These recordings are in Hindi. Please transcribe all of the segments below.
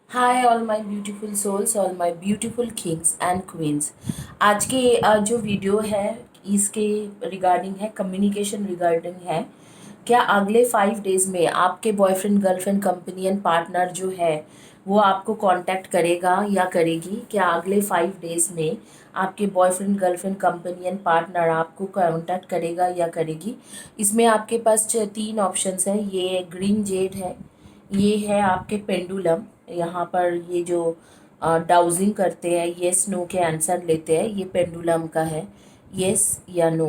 Hi all my beautiful souls, all my beautiful kings and queens. आज के जो वीडियो है इसके रिगार्डिंग है, कम्युनिकेशन रिगार्डिंग है। क्या अगले 5 डेज में आपके बॉयफ्रेंड गर्लफ्रेंड कंपेनियन पार्टनर जो है वो आपको कांटेक्ट करेगा या करेगी? क्या अगले 5 डेज में आपके बॉयफ्रेंड गर्लफ्रेंड कंपेनियन पार्टनर आपको कांटेक्ट करेगा या करेगी? इसमें आपके पास 3 ऑप्शंस है। ये ग्रीन जेड है, ये है आपके पेंडुलम। यहाँ पर ये जो डाउजिंग करते हैं, येस नो के आंसर लेते हैं, ये पेंडुलम का है, येस या नो।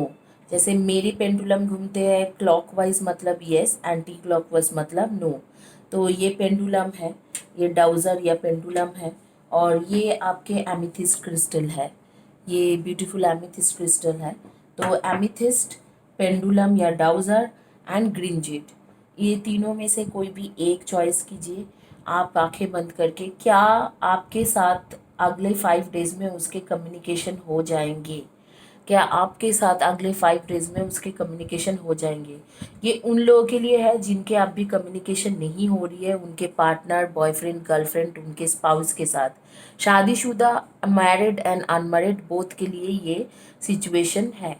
जैसे मेरी पेंडुलम घूमते हैं क्लॉकवाइज मतलब येस, एंटी क्लॉकवाइज मतलब नो। तो ये पेंडुलम है, ये डाउजर या पेंडुलम है। और ये आपके एमिथिस्ट क्रिस्टल है, ये ब्यूटीफुल एमिथिस्ट क्रिस्टल है। तो एमिथिस्ट, पेंडुलम या डाउजर एंड ग्रीन जेड, ये तीनों में से कोई भी एक चॉइस कीजिए। आप आंखें बंद करके, क्या आपके साथ अगले 5 डेज में उसके कम्युनिकेशन हो जाएंगे? क्या आपके साथ अगले 5 डेज में उसके कम्युनिकेशन हो जाएंगे? ये उन लोगों के लिए है जिनके आप भी कम्युनिकेशन नहीं हो रही है उनके पार्टनर, बॉयफ्रेंड, गर्लफ्रेंड, उनके स्पाउस के साथ। शादीशुदा, मैरिड एंड अनमैरिड बोथ के लिए ये सिचुएशन है।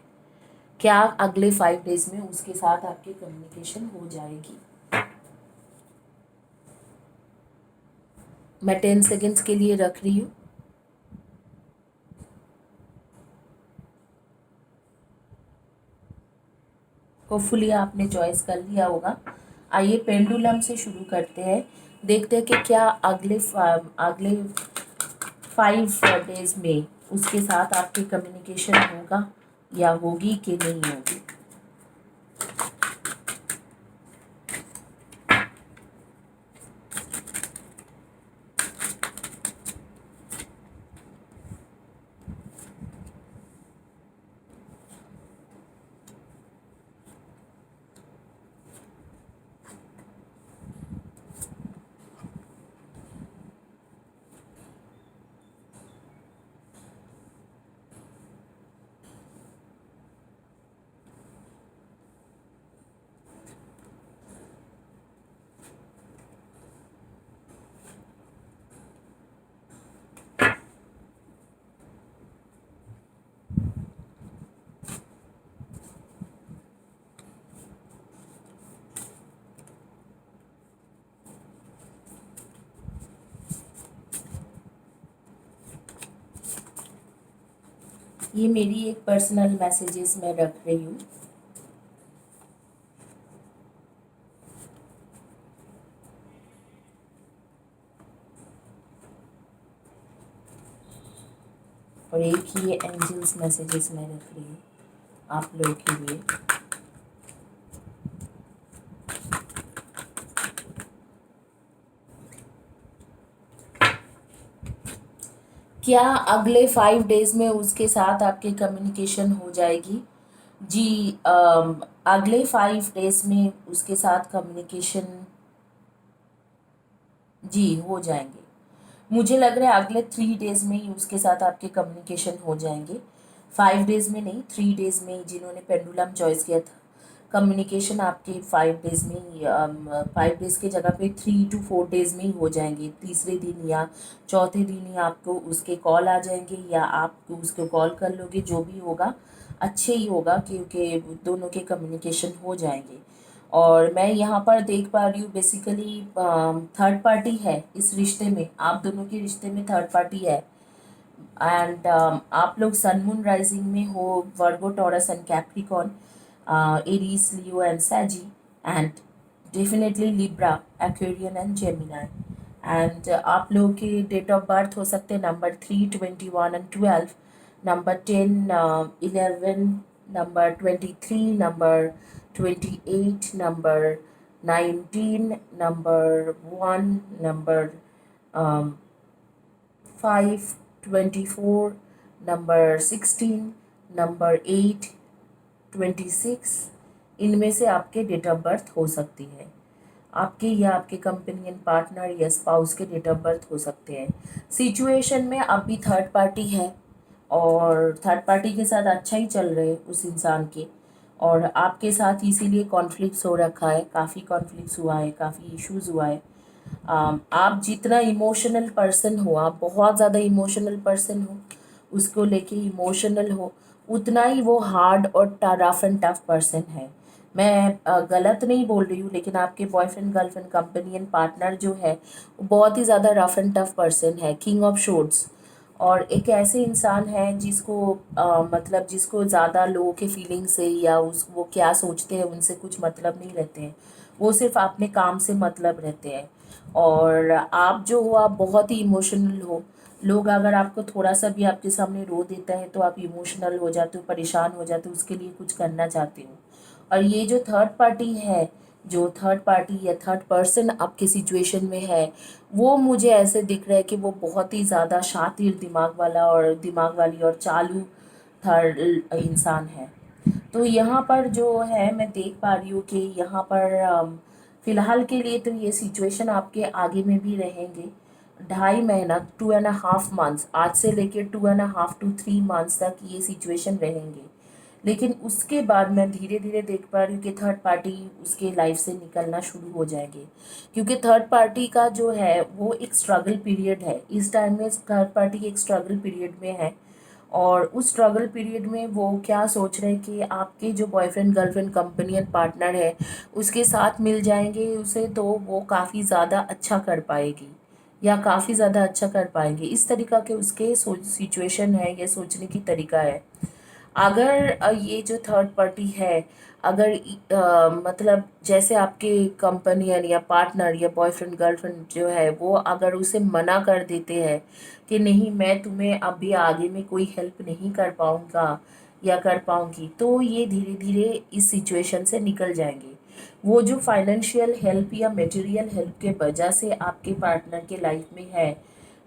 क्या अगले 5 डेज में उसके साथ आपकी कम्युनिकेशन हो जाएगी? मैं 10 सेकेंड्स के लिए रख रही हूँ। होपफुली आपने चॉइस कर लिया होगा। आइए पेंडुलम से शुरू करते हैं, देखते हैं कि क्या अगले 5 डेज में उसके साथ आपकी कम्युनिकेशन होगा या होगी कि नहीं होगी। ये मेरी एक पर्सनल मैसेजेस में रख रही हूँ। और एक ही ये एंजल्स मैसेजेस में रख रही हूँ आप लोगों के लिए। क्या अगले 5 डेज में उसके साथ आपकी कम्युनिकेशन हो जाएगी? जी, अगले 5 डेज में उसके साथ कम्युनिकेशन जी हो जाएंगे। मुझे लग रहा है अगले 3 डेज में ही उसके साथ आपके कम्युनिकेशन हो जाएंगे। 5 डेज में नहीं, 3 डेज में ही। जिन्होंने पेंडुलम चॉइस किया था, कम्युनिकेशन आपके 5 डेज में ही, 5 डेज के जगह पे 3 to 4 डेज में ही हो जाएंगे। तीसरे दिन या चौथे दिन ही आपको उसके कॉल आ जाएंगे या आप उसको कॉल कर लोगे। जो भी होगा अच्छे ही होगा, क्योंकि दोनों के कम्युनिकेशन हो जाएंगे। और मैं यहाँ पर देख पा रही हूँ बेसिकली थर्ड पार्टी है इस रिश्ते में, आप दोनों के रिश्ते में थर्ड पार्टी है। एंड आप लोग सन मून राइजिंग में हो Virgo, Taurus and Capricorn, Aries, Leo and Sagi, and definitely Libra, Aquarian and Gemini. And आप लोगों के डेट ऑफ बर्थ हो सकते हैं number 3, 21 and 12, number 10, 11, number 23, number 28, number 19, number 1, number 5, 24, number 16, number 8, 26। इनमें से आपके डेट ऑफ बर्थ हो सकती है। आपके या आपके कंपेनियन पार्टनर या स्पाउस के डेट ऑफ बर्थ हो सकते हैं। सिचुएशन में अभी थर्ड पार्टी है और थर्ड पार्टी के साथ अच्छा ही चल रहे उस इंसान के, और आपके साथ इसीलिए कॉन्फ्लिक्ट्स हो रखा है, काफ़ी कॉन्फ्लिक्ट्स हुआ है, काफ़ी इश्यूज हुआ है। आप जितना इमोशनल पर्सन हो, आप बहुत ज़्यादा इमोशनल पर्सन हो, उसको लेके इमोशनल हो, उतना ही वो हार्ड और रफ एंड टफ पर्सन है। मैं गलत नहीं बोल रही हूँ, लेकिन आपके बॉयफ्रेंड गर्लफ्रेंड कंपेनियन पार्टनर जो है वो बहुत ही ज़्यादा रफ एंड टफ पर्सन है, किंग ऑफ शोर्ड्स। और एक ऐसे इंसान है जिसको मतलब जिसको ज़्यादा लोगों के फीलिंग से या उस वो क्या सोचते हैं उनसे कुछ मतलब नहीं रहते हैं। वो सिर्फ अपने काम से मतलब रहते हैं। और आप जो हो, आप बहुत ही इमोशनल हो। लोग अगर आपको थोड़ा सा भी आपके सामने रो देता है तो आप इमोशनल हो जाते हो, परेशान हो जाते हो, उसके लिए कुछ करना चाहते हो। और ये जो थर्ड पार्टी है, जो थर्ड पार्टी या थर्ड पर्सन आपके सिचुएशन में है, वो मुझे ऐसे दिख रहा है कि वो बहुत ही ज़्यादा शातिर दिमाग वाला और दिमाग वाली और चालू थर्ड इंसान है। तो यहाँ पर जो है मैं देख पा रही हूँ कि यहाँ पर फ़िलहाल के लिए तो ये सिचुएशन आपके आगे में भी रहेंगे। 2.5 महीना, 2.5 मंथ्स, आज से लेके 2.5 to 3 मंथ्स तक ये सिचुएशन रहेंगे। लेकिन उसके बाद मैं धीरे धीरे देख पा रही हूँ कि थर्ड पार्टी उसके लाइफ से निकलना शुरू हो जाएंगे। क्योंकि थर्ड पार्टी का जो है वो एक स्ट्रगल पीरियड है, इस टाइम में थर्ड पार्टी एक स्ट्रगल पीरियड में है। और उस स्ट्रगल पीरियड में वो क्या सोच रहे हैं कि आपके जो बॉयफ्रेंड गर्लफ्रेंड कंपेनियन पार्टनर है उसके साथ मिल जाएंगे उसे, तो वो काफ़ी ज़्यादा अच्छा कर पाएगी या काफ़ी ज़्यादा अच्छा कर पाएंगे। इस तरीक़ा के उसके सोच सिचुएशन है, ये सोचने की तरीका है। अगर ये जो थर्ड पार्टी है, अगर मतलब जैसे आपके कंपनियन या पार्टनर या बॉयफ्रेंड गर्लफ्रेंड जो है वो अगर उसे मना कर देते हैं कि नहीं, मैं तुम्हें अभी आगे में कोई हेल्प नहीं कर पाऊँगा या कर पाऊँगी, तो ये धीरे धीरे इस सिचुएशन से निकल जाएंगे। वो जो फाइनेंशियल हेल्प या मटेरियल हेल्प के वजह से आपके पार्टनर के लाइफ में है,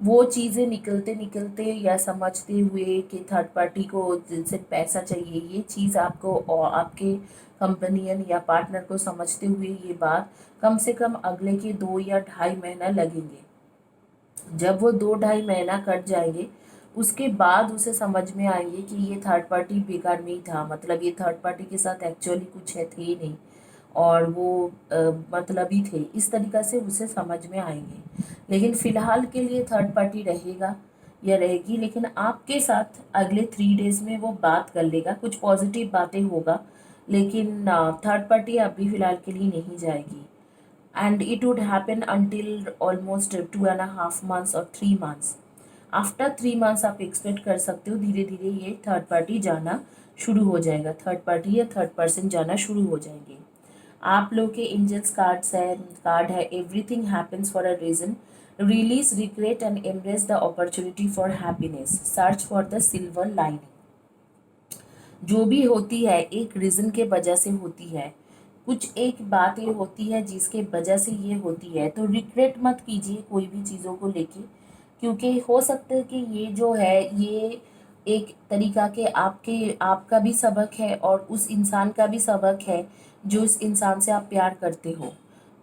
वो चीज़ें निकलते निकलते या समझते हुए कि थर्ड पार्टी को जिनसे पैसा चाहिए, ये चीज़ आपको और आपके कंपनियन या पार्टनर को समझते हुए ये बात कम से कम अगले के 2 या 2.5 महीना लगेंगे। जब वो 2-2.5 महीना कट जाएंगे, उसके बाद उसे समझ में आएंगे कि ये थर्ड पार्टी बेकार में ही था, मतलब ये थर्ड पार्टी के साथ एक्चुअली कुछ है थे ही नहीं और वो मतलबी थे। इस तरीक़ा से उसे समझ में आएंगे। लेकिन फ़िलहाल के लिए थर्ड पार्टी रहेगा या रहेगी, लेकिन आपके साथ अगले 3 डेज़ में वो बात कर लेगा, कुछ पॉजिटिव बातें होगा। लेकिन थर्ड पार्टी अभी फ़िलहाल के लिए नहीं जाएगी। And it would happen until almost 2.5 months or 3 months. After 3 months आप एक्सपेक्ट कर सकते हो धीरे धीरे ये थर्ड पार्टी जाना शुरू हो जाएगा, थर्ड पार्टी या थर्ड पर्सन जाना शुरू हो जाएंगे। आप लोग के एंजल्स कार्ड है everything happens for a reason, release regret and embrace the opportunity for happiness, search for the silver lining. जो भी होती है एक रीज़न के वजह से होती है, कुछ एक बात ये होती है जिसके वजह से ये होती है। तो रिग्रेट मत कीजिए कोई भी चीज़ों को लेके, क्योंकि हो सकता है कि ये जो है ये एक तरीका के आपका भी सबक है और उस इंसान का भी सबक है जो इस इंसान से आप प्यार करते हो।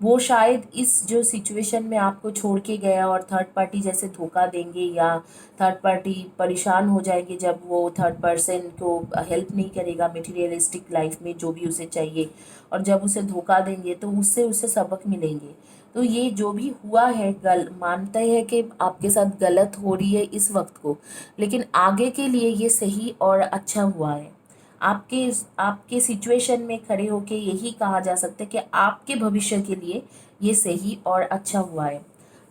वो शायद इस जो सिचुएशन में आपको छोड़ के गया और थर्ड पार्टी जैसे धोखा देंगे या थर्ड पार्टी परेशान हो जाएंगे जब वो थर्ड पर्सन को हेल्प नहीं करेगा मटेरियलिस्टिक लाइफ में जो भी उसे चाहिए, और जब उसे धोखा देंगे तो उससे उसे सबक मिलेंगे। तो ये जो भी हुआ है मानते हैं कि आपके साथ गलत हो रही है इस वक्त को, लेकिन आगे के लिए ये सही और अच्छा हुआ है। आपके आपके सिचुएशन में खड़े होके यही कहा जा सकता है कि आपके भविष्य के लिए ये सही और अच्छा हुआ है।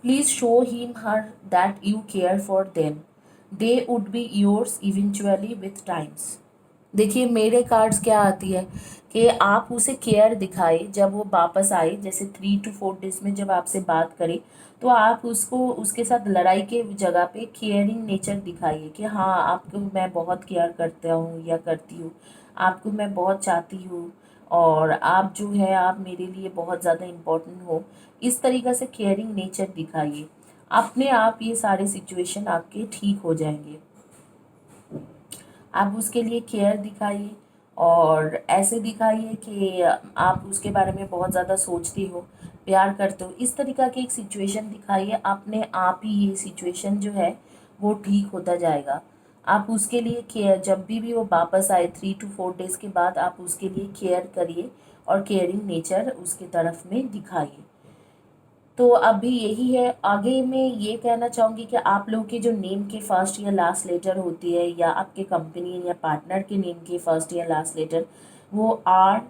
Please show him her that you care for them, they would be yours eventually with times. देखिए मेरे कार्ड्स क्या आती है कि आप उसे केयर दिखाए जब वो वापस आए, जैसे 3 to 4 डेज में जब आपसे बात करे तो आप उसको उसके साथ लड़ाई के जगह पे केयरिंग नेचर दिखाइए कि हाँ, आपको मैं बहुत केयर करता हूँ या करती हूँ, आपको मैं बहुत चाहती हूँ और आप जो है आप मेरे लिए बहुत ज़्यादा इम्पोर्टेंट हो। इस तरीक़ा से केयरिंग नेचर दिखाइए, अपने आप ये सारे सिचुएशन आपके ठीक हो जाएंगे। आप उसके लिए केयर दिखाइए और ऐसे दिखाइए कि आप उसके बारे में बहुत ज़्यादा सोचती हो, प्यार करते हो। इस तरीक़ा की एक सिचुएशन दिखाइए, अपने आप ही ये सिचुएशन जो है वो ठीक होता जाएगा। आप उसके लिए केयर जब भी वो वापस आए 3 to 4 डेज़ के बाद आप उसके लिए केयर करिए और केयरिंग नेचर उसके तरफ में दिखाइए। तो अभी यही है। आगे मैं ये कहना चाहूँगी कि आप लोगों के जो नेम के फर्स्ट या लास्ट लेटर होती है, या आपके कंपनी या पार्टनर के नेम के फर्स्ट या लास्ट लेटर, वो R,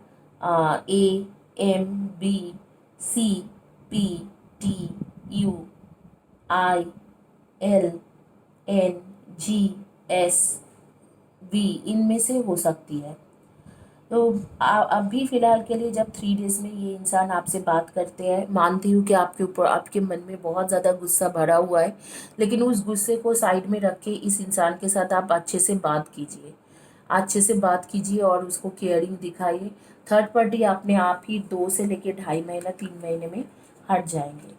A, M, B, C, P, T, U, I, L, N, G, S, V इनमें से हो सकती है। तो अभी फ़िलहाल के लिए जब 3 डेज़ में ये इंसान आपसे बात करते हैं, मानती हूँ कि आपके ऊपर, आपके मन में बहुत ज़्यादा गुस्सा भरा हुआ है, लेकिन उस गुस्से को साइड में रख के इस इंसान के साथ आप अच्छे से बात कीजिए, अच्छे से बात कीजिए और उसको केयरिंग दिखाइए। थर्ड पार्टी अपने आप ही 2 से लेके 2.5 महीना 3 महीने में हट जाएंगे।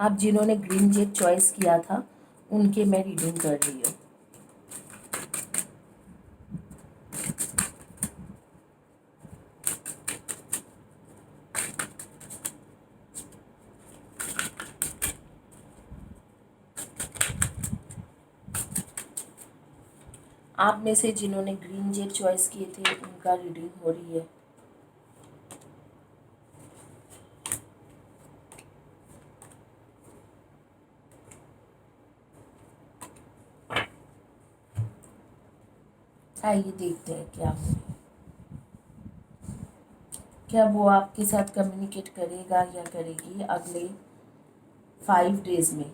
आप जिन्होंने ग्रीन जेट चॉइस किया था उनके मैं रीडिंग कर रही हूँ। आप में से जिन्होंने ग्रीन जेट चॉइस किए थे उनका रीडिंग हो रही है। आइए देखते हैं क्या हो, क्या वो आपके साथ कम्युनिकेट करेगा या करेगी अगले 5 डेज़ में।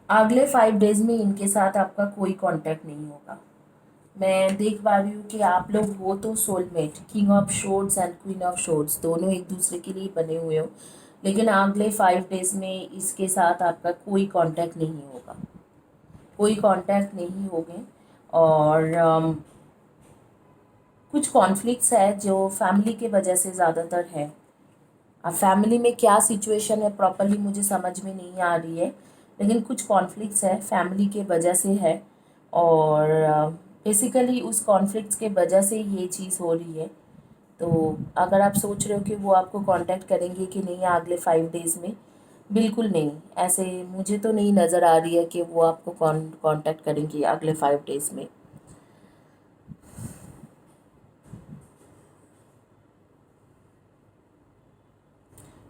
अगले 5 डेज़ में इनके साथ आपका कोई कांटेक्ट नहीं होगा। मैं देख पा रही हूँ कि आप लोग हो तो soulmate, king of swords and queen of swords दोनों एक दूसरे के लिए बने हुए हो, लेकिन अगले 5 डेज़ में इसके साथ आपका कोई कांटेक्ट नहीं होगा, कोई कांटेक्ट नहीं होंगे। और कुछ कॉन्फ्लिक्ट्स है जो फैमिली के वजह से ज़्यादातर है। अब फैमिली में क्या सिचुएशन है प्रॉपरली मुझे समझ में नहीं आ रही है, लेकिन कुछ कॉन्फ्लिक्ट्स है फैमिली के वजह से है। और बेसिकली उस कॉन्फ्लिक्ट्स के वजह से ये चीज़ हो रही है। तो अगर आप सोच रहे हो कि वो आपको कांटेक्ट करेंगे कि नहीं अगले 5 डेज़ में, बिल्कुल नहीं। ऐसे मुझे तो नहीं नज़र आ रही है कि वो आपको कांटेक्ट करेंगी अगले 5 डेज़ में।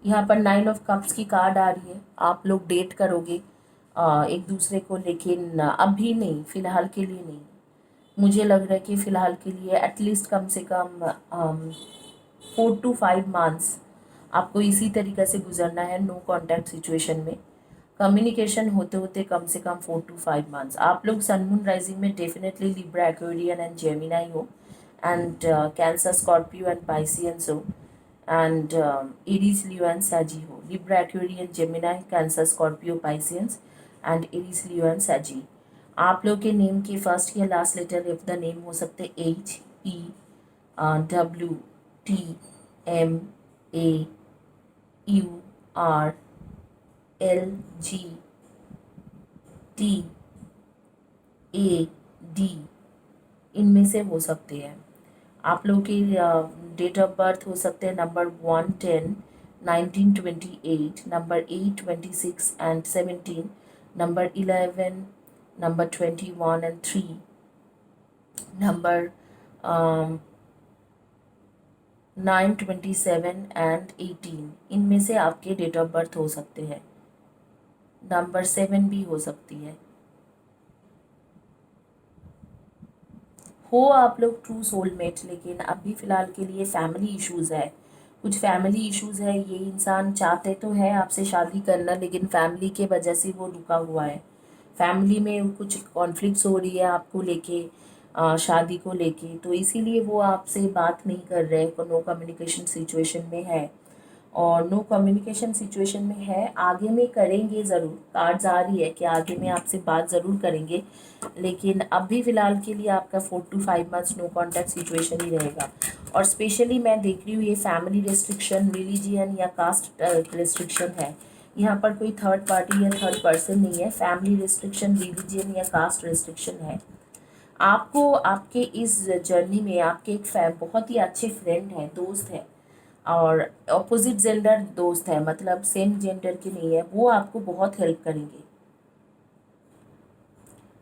यहाँ पर 9 ऑफ कप्स की कार्ड आ रही है। आप लोग डेट करोगे एक दूसरे को, लेकिन अभी नहीं, फ़िलहाल के लिए नहीं। मुझे लग रहा है कि फ़िलहाल के लिए एटलीस्ट कम से कम 4 to 5 मंथ्स आपको इसी तरीके से गुजरना है, नो कांटेक्ट सिचुएशन में। कम्युनिकेशन होते होते कम से कम 4 to 5 मंथ्स। आप लोग सन मून राइजिंग में definitely Libra, Aquarian and Gemini हो, and Cancer, Scorpio and Pisceans हो, and Aries, Leo and Saggy हो। Libra, Aquarian, Gemini, Cancer, Scorpio, Pisces and Aries, Leo and Saggy। आप लोग के नेम के फर्स्ट या last letter if the name हो सकते HEWTMAEURLGTAD, इनमें से हो सकते हैं। आप लोगों की डेट ऑफ बर्थ हो सकते हैं number 1, 10, 1928, number 8, 26 and 17, number 11, number 21 and 3, number 9, 27 and 18, इनमें से आपके डेट ऑफ बर्थ हो सकते हैं। नंबर 7 भी हो सकती है। हो आप लोग ट्रू सोलमेट, लेकिन अभी फ़िलहाल के लिए फैमिली इश्यूज़ है, कुछ फैमिली इश्यूज़ है। ये इंसान चाहते तो है आपसे शादी करना, लेकिन फैमिली के वजह से वो रुका हुआ है। फैमिली में कुछ कॉन्फ्लिक्ट्स हो रही है आपको लेके, शादी को लेके, तो इसीलिए वो आपसे बात नहीं कर रहे, नो कम्युनिकेशन सिचुएशन में है। और नो कम्युनिकेशन सिचुएशन में है, आगे में करेंगे ज़रूर, कार्ड्स आ रही है कि आगे में आपसे बात ज़रूर करेंगे, लेकिन अभी फ़िलहाल के लिए आपका 4 to 5 months no contact situation ही रहेगा। और स्पेशली मैं देख रही हूँ ये फैमिली रेस्ट्रिक्शन, रिलीजियन या कास्ट रेस्ट्रिक्शन है। यहाँ पर कोई थर्ड पार्टी या थर्ड पर्सन नहीं है, फैमिली रेस्ट्रिक्शन, रिलीजियन या कास्ट रेस्ट्रिक्शन है। आपको आपके इस जर्नी में आपके एक बहुत ही अच्छे फ्रेंड हैं, दोस्त हैं, और अपोजिट जेंडर दोस्त है, मतलब सेम जेंडर के नहीं है, वो आपको बहुत हेल्प करेंगे।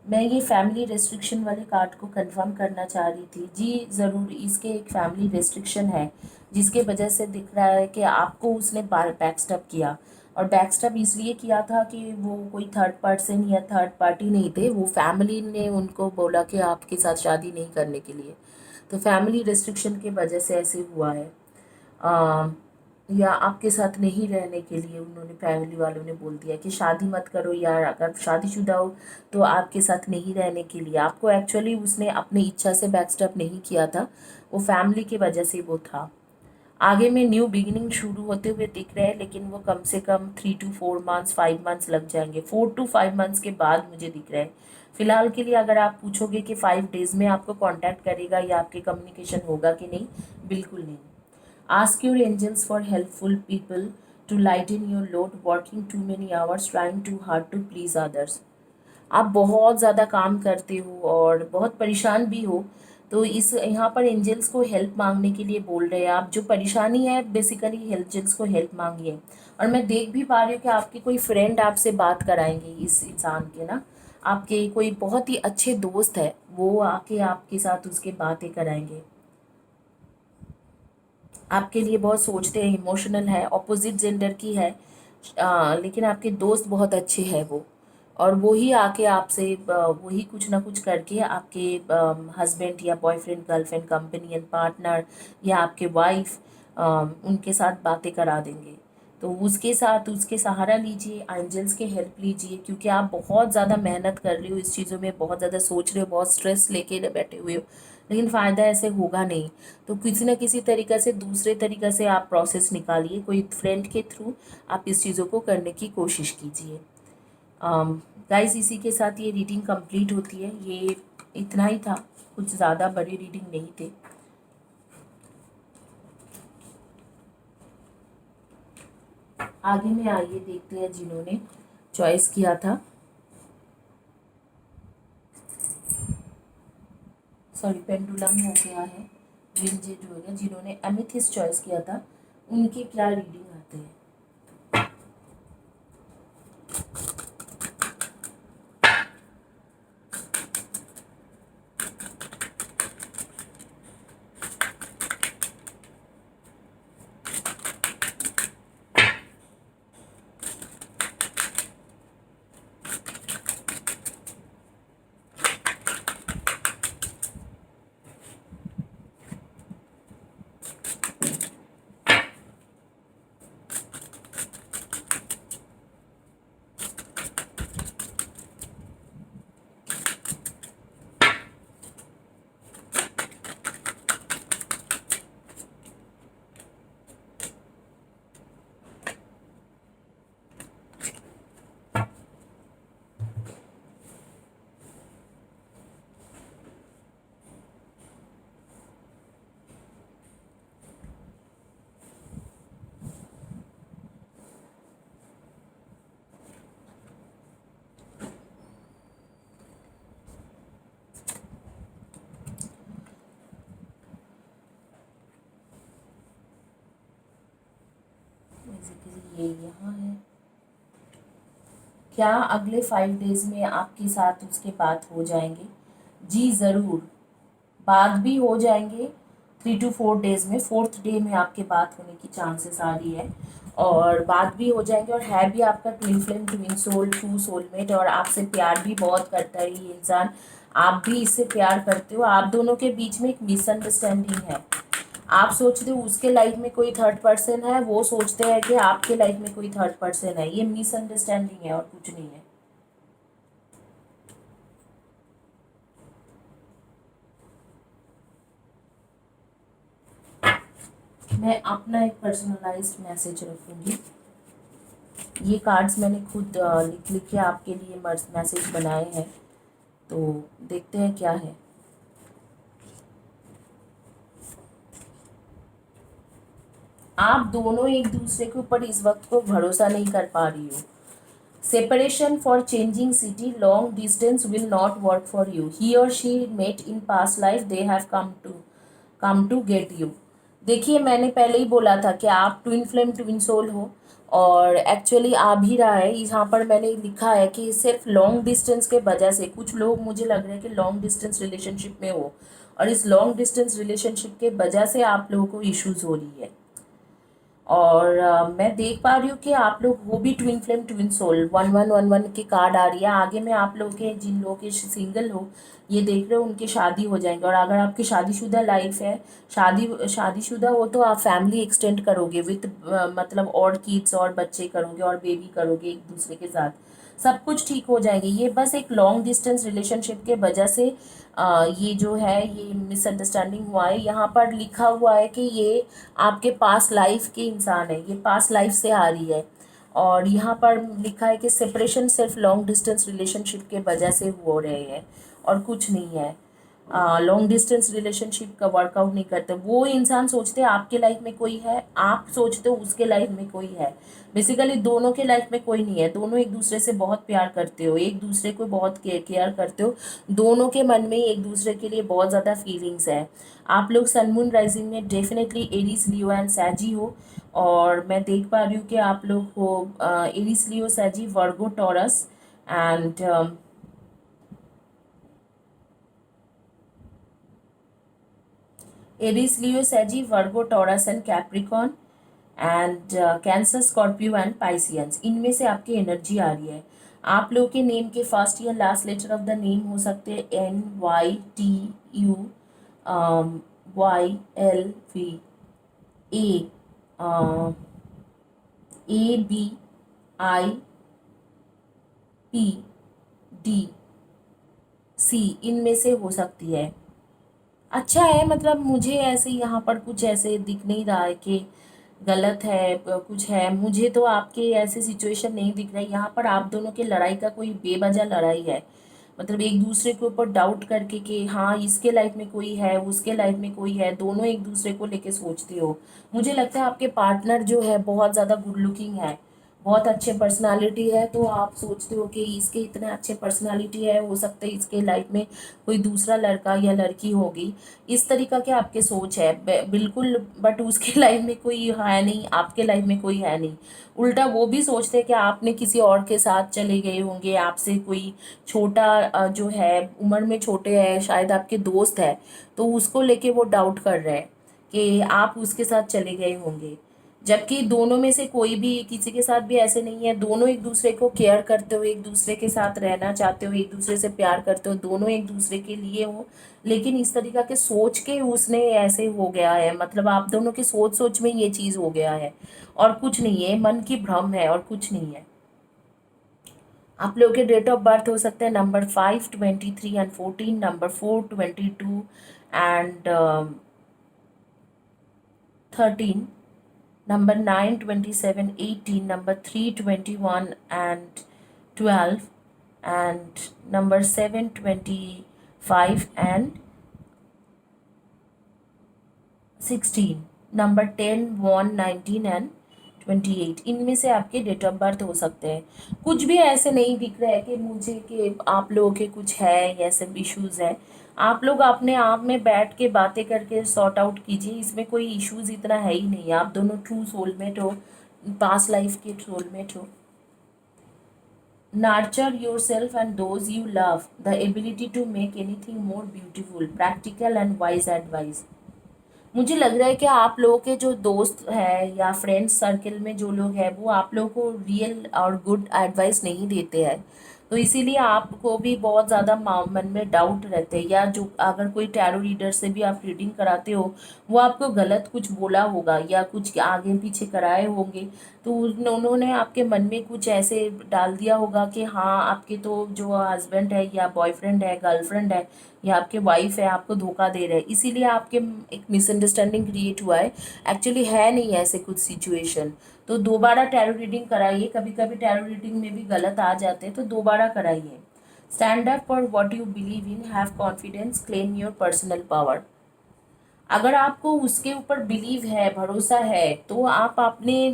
मैं ये फैमिली रेस्ट्रिक्शन वाले कार्ड को कंफर्म करना चाह रही थी जी, ज़रूर। इसके एक फैमिली रेस्ट्रिक्शन है जिसके वजह से दिख रहा है कि आपको उसने बैकस्टैप किया, और बैकस्टैप इसलिए किया था कि वो कोई थर्ड पर्सन या थर्ड पार्टी नहीं थे, वो फैमिली ने उनको बोला कि आपके साथ शादी नहीं करने के लिए, तो फैमिली रेस्ट्रिक्शन के वजह से ऐसे हुआ है। अ, या आपके साथ नहीं रहने के लिए उन्होंने, फैमिली वालों ने बोल दिया कि शादी मत करो, या अगर शादीशुदा हो तो आपके साथ नहीं रहने के लिए। आपको एक्चुअली उसने अपनी इच्छा से बैकस्टेप नहीं किया था, वो फैमिली की वजह से वो था। आगे में न्यू बिगिनिंग शुरू होते हुए दिख रहे हैं, लेकिन वो कम से कम 3 to 4 मंथ्स, 5 मंथ्स लग जाएंगे। 4 to 5 मंथ्स के बाद मुझे दिख रहा है। फिलहाल के लिए अगर आप पूछोगे कि 5 डेज में आपको कांटेक्ट करेगा या आपके कम्युनिकेशन होगा कि नहीं, बिल्कुल नहीं। Ask your angels for helpful people to lighten your load, working too many hours, trying too hard to please others. आप बहुत ज़्यादा काम करते हो और बहुत परेशान भी हो, तो इस यहाँ पर एंजल्स को हेल्प मांगने के लिए बोल रहे हैं। आप जो परेशानी है, बेसिकली एंजल्स को हेल्प मांगिए। और मैं देख भी पा रही हूँ कि आपके कोई फ्रेंड आपसे बात कराएंगे, इस इंसान के ना, आपके कोई बहुत ही अच्छे दोस्त है, वो आके आपके साथ उसके बातें कराएंगे। आपके लिए बहुत सोचते हैं, इमोशनल है, ऑपोजिट जेंडर की है, लेकिन आपके दोस्त बहुत अच्छे हैं वो, और वो ही आके आपसे वही कुछ ना कुछ करके आपके हस्बैंड या बॉयफ्रेंड, गर्लफ्रेंड, कंपेनियन, पार्टनर या आपके वाइफ, उनके साथ बातें करा देंगे। तो उसके साथ उसके सहारा लीजिए, एंजल्स के हेल्प लीजिए, क्योंकि आप बहुत ज़्यादा मेहनत कर रही हो इस चीज़ों में, बहुत ज़्यादा सोच रहे हो, बहुत स्ट्रेस लेके बैठे हुए हो, लेकिन फ़ायदा ऐसे होगा नहीं। तो किसी न किसी तरीक़े से, दूसरे तरीक़े से आप प्रोसेस निकालिए, कोई फ्रेंड के थ्रू आप इस चीज़ों को करने की कोशिश कीजिए। गाइस, इसी के साथ ये रीडिंग कंप्लीट होती है। ये इतना ही था, कुछ ज़्यादा बड़े रीडिंग नहीं थे। आगे में आइए, देखते हैं जिन्होंने चॉइस किया था, सॉरी पेंडुलम हो गया है, विंजेट हो गया, जिन्होंने एमेथिस्ट चॉइस किया था, उनके क्या रीडिंग आते हैं। बेसिकली ये यहाँ है। क्या अगले 5 डेज में आपके साथ उसके बात हो जाएंगे? जी ज़रूर, बात भी हो जाएंगे। 3 to 4 डेज में, 4th डे में आपके बात होने की चांसेस आ रही है, और बात भी हो जाएंगे, और है भी आपका twin flame, twin soul, true soulmate, और आपसे प्यार भी बहुत करता है ये इंसान, आप भी इससे प्यार करते हो। आप दोनों के बीच में एक मिसअंडरस्टैंडिंग है। आप सोचते हो उसके लाइफ में कोई थर्ड पर्सन है, वो सोचते हैं कि आपके लाइफ में कोई थर्ड पर्सन है। ये मिसअंडरस्टैंडिंग है और कुछ नहीं है। मैं अपना एक पर्सनलाइज्ड मैसेज रखूंगी। ये कार्ड्स मैंने खुद लिख लिख के आपके लिए मैसेज बनाए हैं, तो देखते हैं क्या है। आप दोनों एक दूसरे के ऊपर इस वक्त को भरोसा नहीं कर पा रही हो। Separation for changing city, long distance will not work for you. He और she met in past life, they have come to get you. देखिए, मैंने पहले ही बोला था कि आप ट्विन फ्लेम ट्विन सोल हो, और एक्चुअली आ भी रहा है। यहाँ पर मैंने लिखा है कि सिर्फ लॉन्ग डिस्टेंस के वजह से कुछ लोग, मुझे लग रहा है कि लॉन्ग डिस्टेंस रिलेशनशिप में हो, और इस लॉन्ग डिस्टेंस रिलेशनशिप के वजह से आप लोगों को इश्यूज हो रही है। और मैं देख पा रही हूँ कि आप लोग वो भी ट्विन फ्लेम ट्विन सोल, 1111 की कार्ड आ रही है आगे में। आप लोग के, जिन लोग के सिंगल हो, ये देख रहे हो उनकी शादी हो जाएंगे। और अगर आपकी शादीशुदा लाइफ है, शादीशुदा हो, तो आप फैमिली एक्सटेंड करोगे विथ, मतलब और किड्स और बच्चे करोगे और बेबी करोगे एक दूसरे के साथ। सब कुछ ठीक हो जाएंगे। ये बस एक लॉन्ग डिस्टेंस रिलेशनशिप के वजह से ये जो है ये मिसअंडरस्टैंडिंग हुआ है। यहाँ पर लिखा हुआ है कि ये आपके पास लाइफ के इंसान है, ये पास लाइफ से आ रही है। और यहाँ पर लिखा है कि सेपरेशन सिर्फ लॉन्ग डिस्टेंस रिलेशनशिप के वजह से हो रहे हैं और कुछ नहीं है। लॉन्ग डिस्टेंस रिलेशनशिप का वर्कआउट नहीं करते। वो इंसान सोचते हैं आपके लाइफ में कोई है, आप सोचते हो उसके लाइफ में कोई है। बेसिकली दोनों के लाइफ में कोई नहीं है। दोनों एक दूसरे से बहुत प्यार करते हो, एक दूसरे को बहुत केयर करते हो। दोनों के मन में एक दूसरे के लिए बहुत ज़्यादा फीलिंग्स है। आप लोग सन मून राइजिंग में डेफिनेटली एरीज, लियो एंड सैजी हो। और मैं देख पा रही हूँ कि आप लोग हो Aries, Leo, Sagi, Virgo, Taurus and Aries, Leo, Sagi, Virgo, Taurus and Capricorn and Cancer, Scorpio and Pisceans. इनमें से आपकी एनर्जी आ रही है। आप लोग के नेम के फर्स्ट या last letter of the name हो सकते हैं NYTU, YLV, ABIPDC, इनमें से हो सकती है। अच्छा है, मतलब मुझे ऐसे यहाँ पर कुछ ऐसे दिख नहीं रहा है कि गलत है, कुछ है। मुझे तो आपके ऐसे सिचुएशन नहीं दिख रहा है। यहाँ पर आप दोनों की लड़ाई का कोई बेवजह लड़ाई है, मतलब एक दूसरे के ऊपर डाउट करके कि हाँ इसके लाइफ में कोई है, उसके लाइफ में कोई है, दोनों एक दूसरे को लेके सोचते हो। मुझे लगता है आपके पार्टनर जो है बहुत ज़्यादा गुड लुकिंग है, बहुत अच्छे पर्सनालिटी है, तो आप सोचते हो कि इसके इतने अच्छे पर्सनालिटी है, हो सकता है इसके लाइफ में कोई दूसरा लड़का या लड़की होगी। इस तरीका के आपके सोच है बिल्कुल। बट उसके लाइफ में कोई है नहीं, आपके लाइफ में कोई है नहीं। उल्टा वो भी सोचते हैं कि आपने किसी और के साथ चले गए होंगे, आपसे कोई छोटा जो है उम्र में छोटे है, शायद आपके दोस्त है, तो उसको लेके वो डाउट कर रहे हैं कि आप उसके साथ चले गए होंगे। जबकि दोनों में से कोई भी किसी के साथ भी ऐसे नहीं है। दोनों एक दूसरे को केयर करते हो, एक दूसरे के साथ रहना चाहते हो, एक दूसरे से प्यार करते हो, दोनों एक दूसरे के लिए हो। लेकिन इस तरीका के सोच के उसने ऐसे हो गया है, मतलब आप दोनों की सोच सोच में ये चीज़ हो गया है, और कुछ नहीं है। मन की भ्रम है और कुछ नहीं है। आप लोगों के डेट ऑफ बर्थ हो सकते हैं number 5, 23 and 14, number 4, 22 and 13, number 9, 27, 18, number 3, 21 and 12, and number 7, 25 and 16, number 10, 1, 19 and 28। इनमें से आपके डेट ऑफ बर्थ हो सकते हैं। कुछ भी ऐसे नहीं दिख रहा है कि मुझे कि आप लोगों के कुछ है या सब इश्यूज़ है। आप लोग अपने आप में बैठ के बातें करके सॉर्ट आउट कीजिए। इसमें कोई इश्यूज़ इतना है ही नहीं। आप दोनों ट्रू सोलमेट हो, पास्ट लाइफ के सोलमेट हो। Nurture yourself and those you love. The ability to make anything more beautiful. Practical and wise advice. मुझे लग रहा है कि आप लोगों के जो दोस्त है या फ्रेंड्स सर्कल में जो लोग हैं वो आप लोगों को रियल और गुड एडवाइस नहीं देते हैं, तो इसीलिए आपको भी बहुत ज़्यादा मन में डाउट रहते हैं, या जो अगर कोई टैरो रीडर से भी आप रीडिंग कराते हो वो आपको गलत कुछ बोला होगा या कुछ आगे पीछे कराए होंगे, तो उन्होंने आपके मन में कुछ ऐसे डाल दिया होगा कि हाँ आपके तो जो हस्बैंड है या बॉयफ्रेंड है गर्लफ्रेंड है या आपके वाइफ है आपको धोखा दे रहे हैं, इसीलिए आपके एक मिसअंडरस्टैंडिंग क्रिएट हुआ है। एक्चुअली है नहीं ऐसे कुछ सिचुएशन। तो दोबारा टैरो रीडिंग कराइए, कभी कभी टैरो रीडिंग में भी गलत आ जाते हैं तो दोबारा कराइए। Stand up for what you believe in, have confidence, claim your personal power. अगर आपको उसके ऊपर बिलीव है, भरोसा है, तो आप अपने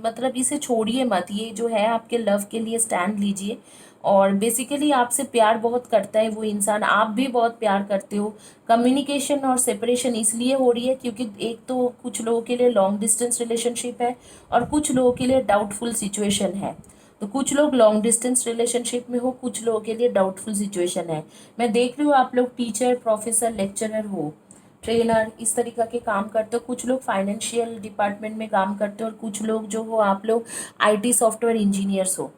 मतलब इसे छोड़िए मत, ये जो है आपके लव के लिए स्टैंड लीजिए। और बेसिकली आपसे प्यार बहुत करता है वो इंसान, आप भी बहुत प्यार करते हो। कम्युनिकेशन और सेपरेशन इसलिए हो रही है क्योंकि एक तो कुछ लोगों के लिए लॉन्ग डिस्टेंस रिलेशनशिप है और कुछ लोगों के लिए डाउटफुल सिचुएशन है। तो कुछ लोग लॉन्ग डिस्टेंस रिलेशनशिप में हो, कुछ लोगों के लिए डाउटफुल सिचुएशन है। मैं देख रही हूँ आप लोग टीचर, प्रोफेसर, लेक्चरर हो, ट्रेनर, इस तरीक़ा के काम करते हो। कुछ लोग फाइनेंशियल डिपार्टमेंट में काम करते हो और कुछ लोग जो हो आप लोग आईटी सॉफ्टवेयर इंजीनियर्स हो,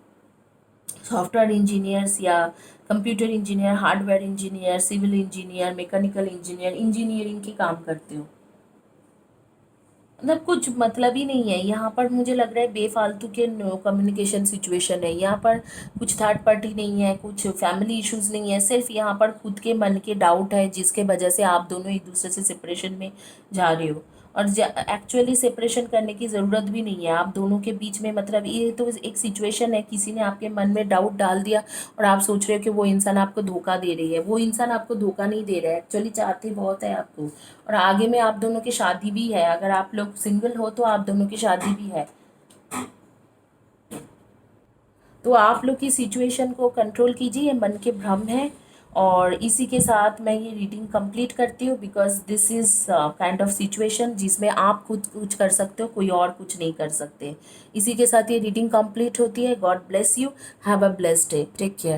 सॉफ्टवेयर इंजीनियर्स या computer engineer, hardware engineer, civil engineer, mechanical engineer, engineering के काम करते हो। मतलब कुछ मतलब ही नहीं है यहाँ पर, मुझे लग रहा है बेफालतू के नो कम्युनिकेशन सिचुएशन है यहाँ पर। कुछ थर्ड पार्टी नहीं है, कुछ फैमिली इश्यूज नहीं है, सिर्फ यहाँ पर खुद के मन के डाउट है जिसके वजह से आप दोनों एक दूसरे से सेपरेशन में जा रहे हो। और एक्चुअली सेपरेशन करने की ज़रूरत भी नहीं है आप दोनों के बीच में, मतलब ये तो एक सिचुएशन है, किसी ने आपके मन में डाउट डाल दिया और आप सोच रहे हो कि वो इंसान आपको धोखा दे रही है। वो इंसान आपको धोखा नहीं दे रहा है, एक्चुअली चाहते बहुत है आपको। और आगे में आप दोनों की शादी भी है, अगर आप लोग सिंगल हो तो आप दोनों की शादी भी है। तो आप लोग की सिचुएशन को कंट्रोल कीजिए, ये मन के भ्रम है। और इसी के साथ मैं ये रीडिंग कंप्लीट करती हूँ because this is kind of situation जिसमें आप खुद कुछ कर सकते हो, कोई और कुछ नहीं कर सकते। इसी के साथ ये रीडिंग कंप्लीट होती है। God bless you, have a blessed day, take care.